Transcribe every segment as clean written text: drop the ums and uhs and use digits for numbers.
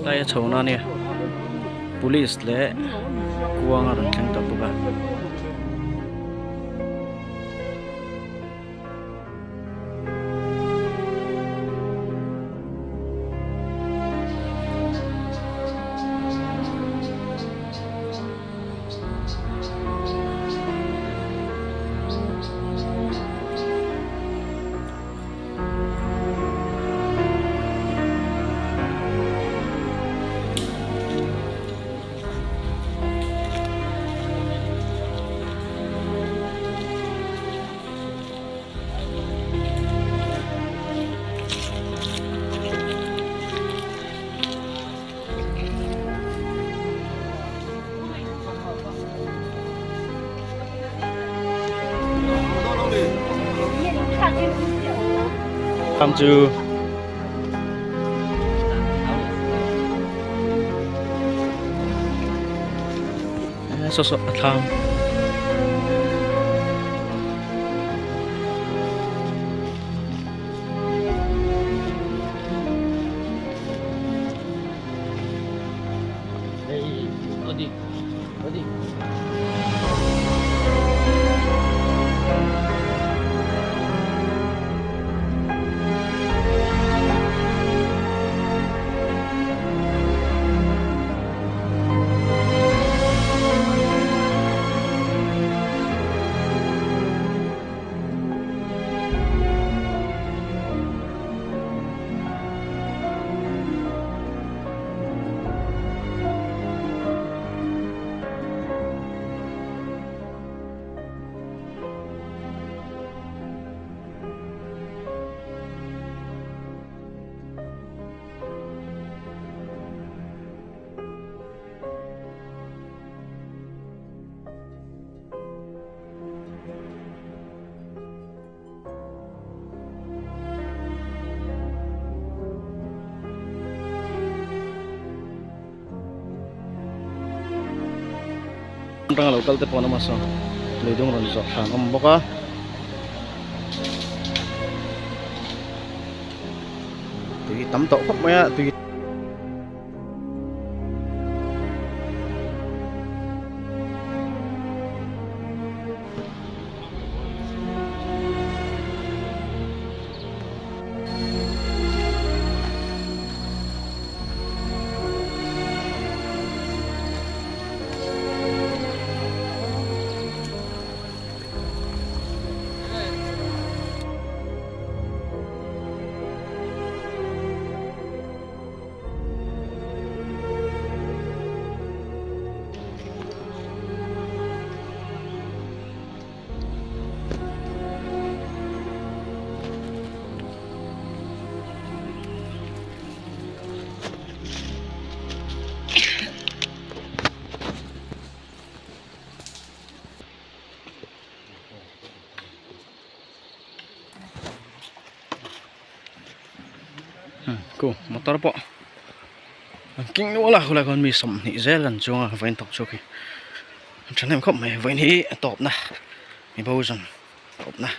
lai chona ni police le kuang aron thleng ta buka come to so tham tang local te pona maso leidong ron so thang om boka tui tam to khop maya tui cô motor po kinh nữa là con mi sầm nị dễ lần chung à vậy tộc cho kì cho nên không mày vậy nị tọp na mi bao giờ tọp na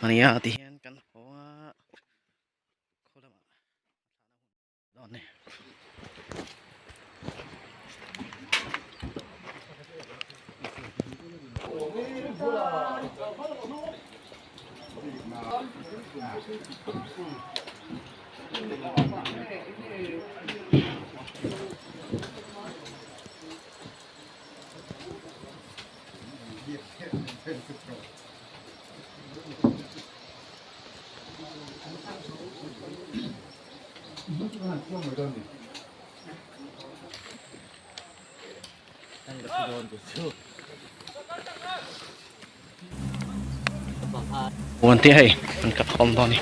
anh ya thì hiện căn hoa khô lắm đó này buồn tí hay mình cắt không thôi.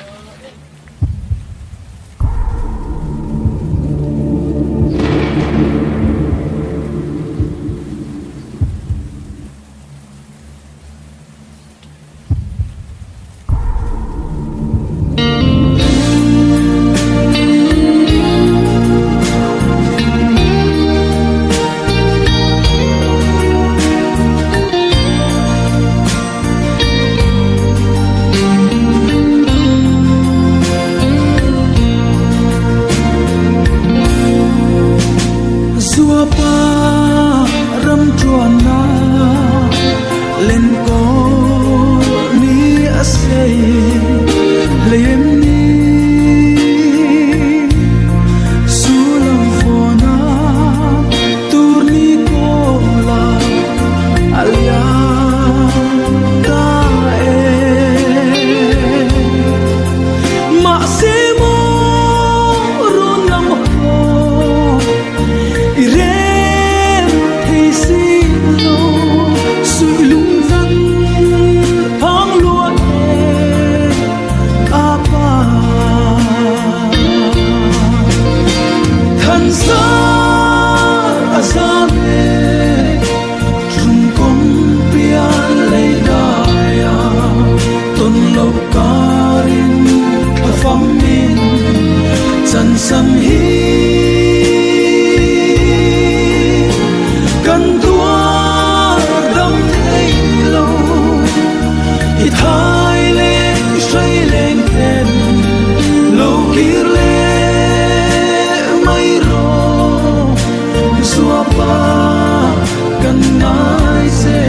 karin afamin chân sam hi kan tua dam thei lo hit hai le say lên ten lo kir le mai ro xua pa kan nai se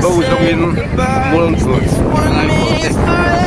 Boos nog in Molensvoort.